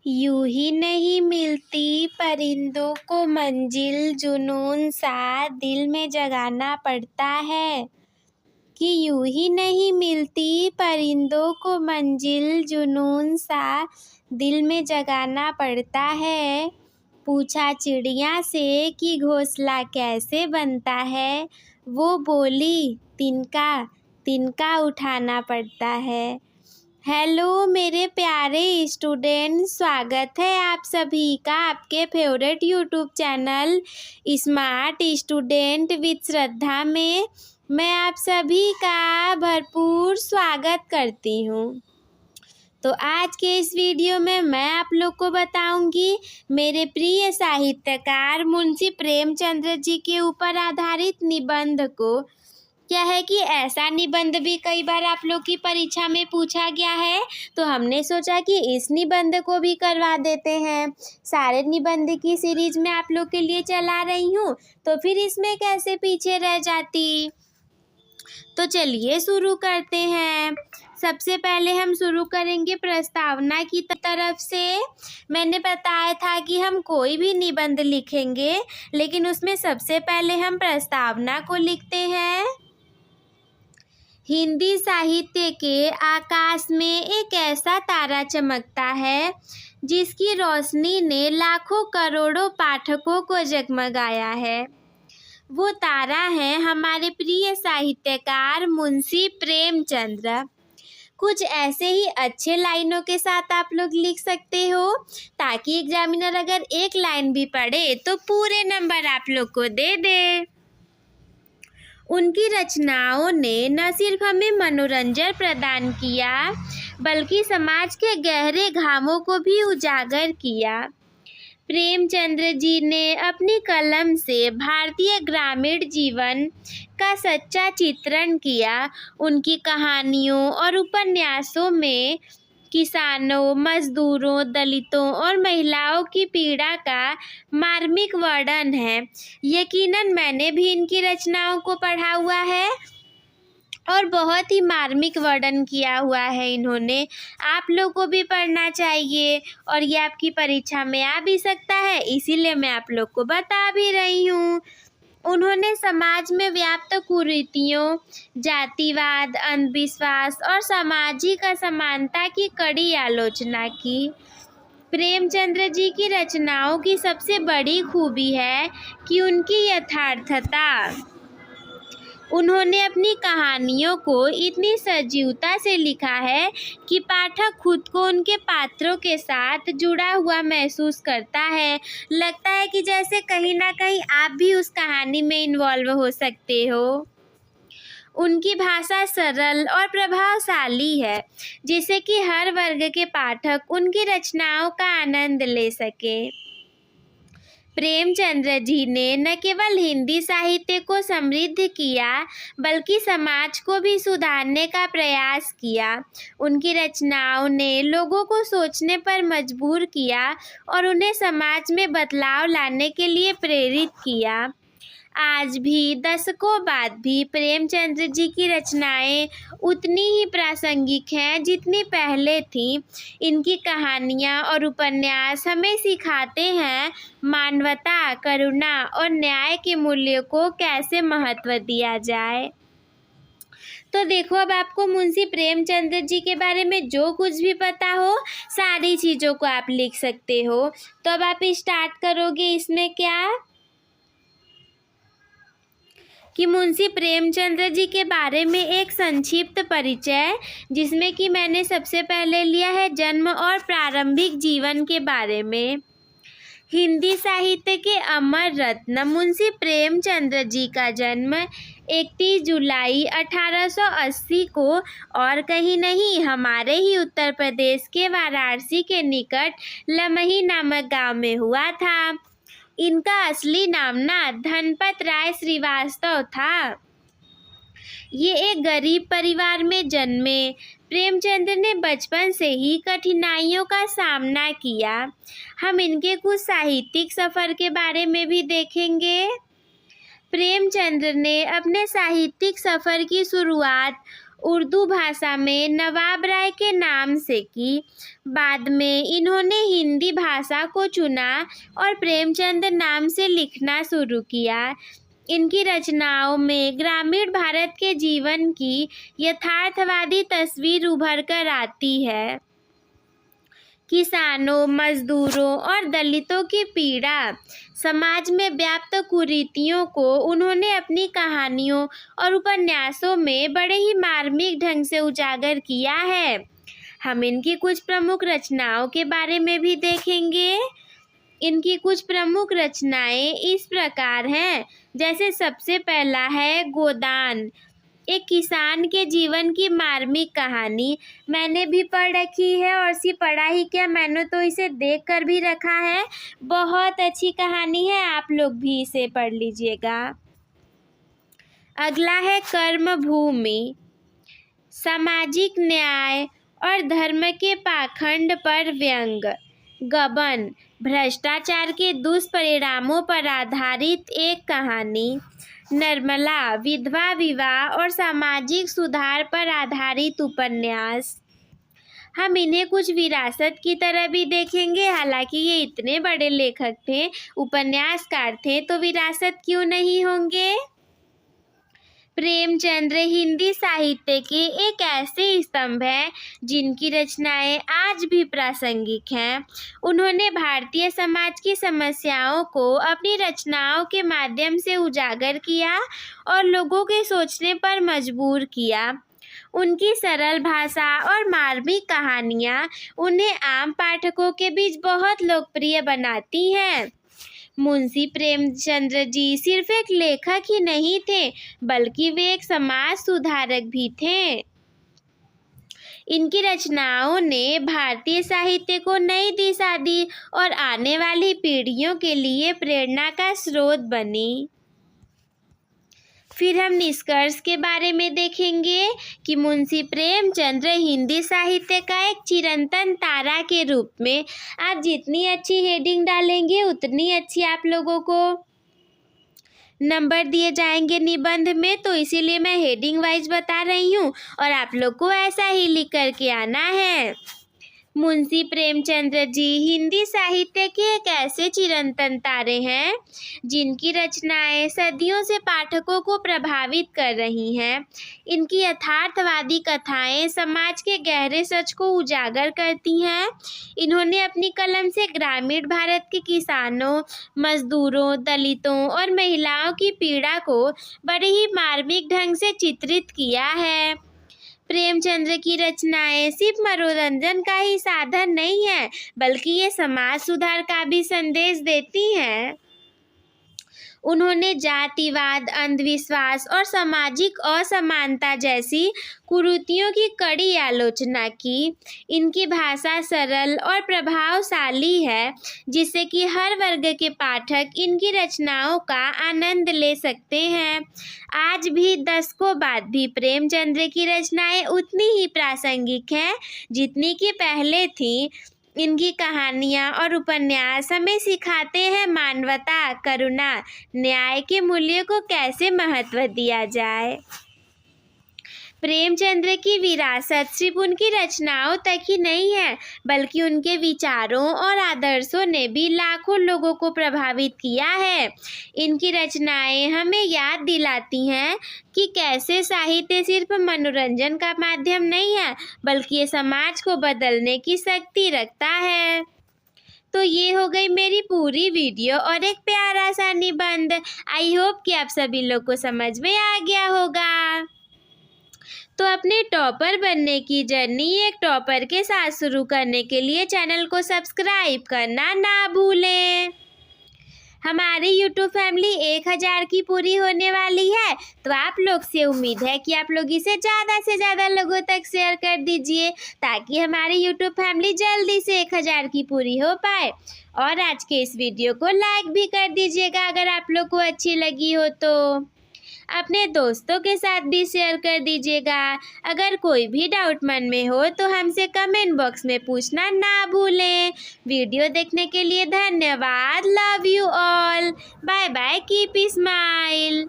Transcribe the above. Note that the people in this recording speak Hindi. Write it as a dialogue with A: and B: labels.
A: यूं ही नहीं मिलती परिंदों को मंजिल, जुनून सा दिल में जगाना पड़ता है। कि यूं ही नहीं मिलती परिंदों को मंजिल, जुनून सा दिल में जगाना पड़ता है। पूछा चिड़िया से कि घोंसला कैसे बनता है। वो बोली तिनका तिनका उठाना पड़ता है। हेलो मेरे प्यारे स्टूडेंट, स्वागत है आप सभी का आपके favourite YouTube channel smart student with Shraddha में। मैं आप सभी का भरपूर स्वागत करती हूँ। तो आज के इस वीडियो में मैं आप लोग को बताऊंगी मेरे प्रिय साहित्यकार मुंशी प्रेमचंद्र जी के ऊपर आधारित निबंध को। क्या है कि ऐसा निबंध भी कई बार आप लोग की परीक्षा में पूछा गया है, तो हमने सोचा कि इस निबंध को भी करवा देते हैं। सारे निबंध की सीरीज में आप लोग के लिए चला रही हूँ, तो फिर इसमें कैसे पीछे रह जाती। तो चलिए शुरू करते हैं। सबसे पहले हम शुरू करेंगे प्रस्तावना की तरफ से। मैंने बताया था कि हम कोई भी निबंध लिखेंगे, लेकिन उसमें सबसे पहले हम प्रस्तावना को लिखते हैं। हिंदी साहित्य के आकाश में एक ऐसा तारा चमकता है जिसकी रोशनी ने लाखों करोड़ों पाठकों को जगमगाया है। वो तारा है हमारे प्रिय साहित्यकार मुंशी प्रेमचंद्र। कुछ ऐसे ही अच्छे लाइनों के साथ आप लोग लिख सकते हो, ताकि एग्जामिनर अगर एक लाइन भी पढ़े तो पूरे नंबर आप लोग को दे दे। उनकी रचनाओं ने न सिर्फ हमें मनोरंजन प्रदान किया, बल्कि समाज के गहरे घावों को भी उजागर किया। प्रेमचंद्र जी ने अपनी कलम से भारतीय ग्रामीण जीवन का सच्चा चित्रण किया। उनकी कहानियों और उपन्यासों में किसानों, मजदूरों, दलितों और महिलाओं की पीड़ा का मार्मिक वर्णन है। यकीनन मैंने भी इनकी रचनाओं को पढ़ा हुआ है और बहुत ही मार्मिक वर्णन किया हुआ है इन्होंने। आप लोग को भी पढ़ना चाहिए और ये आपकी परीक्षा में आ भी सकता है, इसीलिए मैं आप लोग को बता भी रही हूँ। उन्होंने समाज में व्याप्त कुरीतियों, जातिवाद, अंधविश्वास और सामाजिक असमानता की कड़ी आलोचना की। प्रेमचंद्र जी की रचनाओं की सबसे बड़ी खूबी है कि उनकी यथार्थता। उन्होंने अपनी कहानियों को इतनी सजीवता से लिखा है कि पाठक खुद को उनके पात्रों के साथ जुड़ा हुआ महसूस करता है। लगता है कि जैसे कहीं ना कहीं आप भी उस कहानी में इन्वॉल्व हो सकते हो। उनकी भाषा सरल और प्रभावशाली है, जिससे कि हर वर्ग के पाठक उनकी रचनाओं का आनंद ले सके। प्रेमचंद्र जी ने न केवल हिंदी साहित्य को समृद्ध किया, बल्कि समाज को भी सुधारने का प्रयास किया। उनकी रचनाओं ने लोगों को सोचने पर मजबूर किया और उन्हें समाज में बदलाव लाने के लिए प्रेरित किया। आज भी दशकों बाद भी प्रेमचंद्र जी की रचनाएं उतनी ही प्रासंगिक हैं जितनी पहले थीं। इनकी कहानियां और उपन्यास हमें सिखाते हैं मानवता, करुणा और न्याय के मूल्यों को कैसे महत्व दिया जाए। तो देखो, अब आपको मुंशी प्रेमचंद्र जी के बारे में जो कुछ भी पता हो, सारी चीज़ों को आप लिख सकते हो। तो अब आप स्टार्ट करोगे इसमें क्या कि मुंशी प्रेमचंद्र जी के बारे में एक संक्षिप्त परिचय, जिसमें कि मैंने सबसे पहले लिया है जन्म और प्रारंभिक जीवन के बारे में। हिंदी साहित्य के अमर रत्न मुंशी प्रेमचंद्र जी का जन्म 31 जुलाई 1880 को और कहीं नहीं, हमारे ही उत्तर प्रदेश के वाराणसी के निकट लमही नामक गांव में हुआ था। इनका असली नाम धनपत राय श्रीवास्तव था। ये एक गरीब परिवार में जन्मे। प्रेमचंद्र ने बचपन से ही कठिनाइयों का सामना किया। हम इनके कुछ साहित्यिक सफ़र के बारे में भी देखेंगे। प्रेमचंद्र ने अपने साहित्यिक सफ़र की शुरुआत उर्दू भाषा में नवाब राय के नाम से की। बाद में इन्होंने हिंदी भाषा को चुना और प्रेमचंद नाम से लिखना शुरू किया। इनकी रचनाओं में ग्रामीण भारत के जीवन की यथार्थवादी तस्वीर उभर कर आती है। किसानों, मजदूरों और दलितों की पीड़ा, समाज में व्याप्त कुरीतियों को उन्होंने अपनी कहानियों और उपन्यासों में बड़े ही मार्मिक ढंग से उजागर किया है। हम इनकी कुछ प्रमुख रचनाओं के बारे में भी देखेंगे। इनकी कुछ प्रमुख रचनाएं इस प्रकार हैं, जैसे सबसे पहला है गोदान, एक किसान के जीवन की मार्मिक कहानी। मैंने भी पढ़ रखी है, और सिर्फ पढ़ा ही क्या, मैंने तो इसे देख कर भी रखा है। बहुत अच्छी कहानी है, आप लोग भी इसे पढ़ लीजिएगा। अगला है कर्मभूमि, सामाजिक न्याय और धर्म के पाखंड पर व्यंग। गबन, भ्रष्टाचार के दुष्परिणामों पर आधारित एक कहानी। नर्मला, विधवा विवाह और सामाजिक सुधार पर आधारित उपन्यास। हम इन्हें कुछ विरासत की तरह भी देखेंगे। हालांकि ये इतने बड़े लेखक थे, उपन्यासकार थे, तो विरासत क्यों नहीं होंगे। प्रेमचंद्र हिंदी साहित्य के एक ऐसे स्तंभ हैं जिनकी रचनाएं आज भी प्रासंगिक हैं। उन्होंने भारतीय समाज की समस्याओं को अपनी रचनाओं के माध्यम से उजागर किया और लोगों के सोचने पर मजबूर किया। उनकी सरल भाषा और मार्मिक कहानियां उन्हें आम पाठकों के बीच बहुत लोकप्रिय बनाती हैं। मुंशी प्रेमचंद्र जी सिर्फ एक लेखक ही नहीं थे, बल्कि वे एक समाज सुधारक भी थे। इनकी रचनाओं ने भारतीय साहित्य को नई दिशा दी और आने वाली पीढ़ियों के लिए प्रेरणा का स्रोत बनी। फिर हम निष्कर्ष के बारे में देखेंगे कि मुंशी प्रेमचंद्र हिंदी साहित्य का एक चिरंतन तारा के रूप में, आप जितनी अच्छी हेडिंग डालेंगे उतनी अच्छी आप लोगों को नंबर दिए जाएंगे निबंध में। तो इसीलिए मैं हेडिंग वाइज बता रही हूँ और आप लोग को ऐसा ही लिख करके आना है। मुंशी प्रेमचंद्र जी हिंदी साहित्य के एक ऐसे चिरंतन तारे हैं जिनकी रचनाएं सदियों से पाठकों को प्रभावित कर रही हैं। इनकी यथार्थवादी कथाएं समाज के गहरे सच को उजागर करती हैं। इन्होंने अपनी कलम से ग्रामीण भारत के किसानों, मजदूरों, दलितों और महिलाओं की पीड़ा को बड़े ही मार्मिक ढंग से चित्रित किया है। प्रेमचंद्र की रचनाएं सिर्फ मनोरंजन का ही साधन नहीं है, बल्कि ये समाज सुधार का भी संदेश देती हैं। उन्होंने जातिवाद, अंधविश्वास और सामाजिक असमानता जैसी कुरीतियों की कड़ी आलोचना की। इनकी भाषा सरल और प्रभावशाली है, जिससे कि हर वर्ग के पाठक इनकी रचनाओं का आनंद ले सकते हैं। आज भी दशकों बाद भी प्रेमचंद्र की रचनाएं उतनी ही प्रासंगिक हैं जितनी कि पहले थी। इनकी कहानियाँ और उपन्यास हमें सिखाते हैं मानवता, करुणा, न्याय के मूल्य को कैसे महत्व दिया जाए। प्रेमचंद्र की विरासत सिर्फ उनकी रचनाओं तक ही नहीं है, बल्कि उनके विचारों और आदर्शों ने भी लाखों लोगों को प्रभावित किया है। इनकी रचनाएं हमें याद दिलाती हैं कि कैसे साहित्य सिर्फ मनोरंजन का माध्यम नहीं है, बल्कि ये समाज को बदलने की शक्ति रखता है। तो ये हो गई मेरी पूरी वीडियो और एक प्यारा सा निबंध। आई होप कि आप सभी लोग को समझ में आ गया होगा। तो अपने टॉपर बनने की जर्नी एक टॉपर के साथ शुरू करने के लिए चैनल को सब्सक्राइब करना ना भूलें। हमारी यूट्यूब फैमिली 1000 की पूरी होने वाली है, तो आप लोग से उम्मीद है कि आप लोग इसे ज़्यादा से ज़्यादा लोगों तक शेयर कर दीजिए, ताकि हमारी यूट्यूब फैमिली जल्दी से 1000 की पूरी हो पाए। और आज के इस वीडियो को लाइक भी कर दीजिएगा अगर आप लोग को अच्छी लगी हो तो। अपने दोस्तों के साथ भी शेयर कर दीजिएगा। अगर कोई भी डाउट मन में हो तो हमसे कमेंट बॉक्स में पूछना ना भूलें। वीडियो देखने के लिए धन्यवाद। Love you all. Bye bye. Keep smile.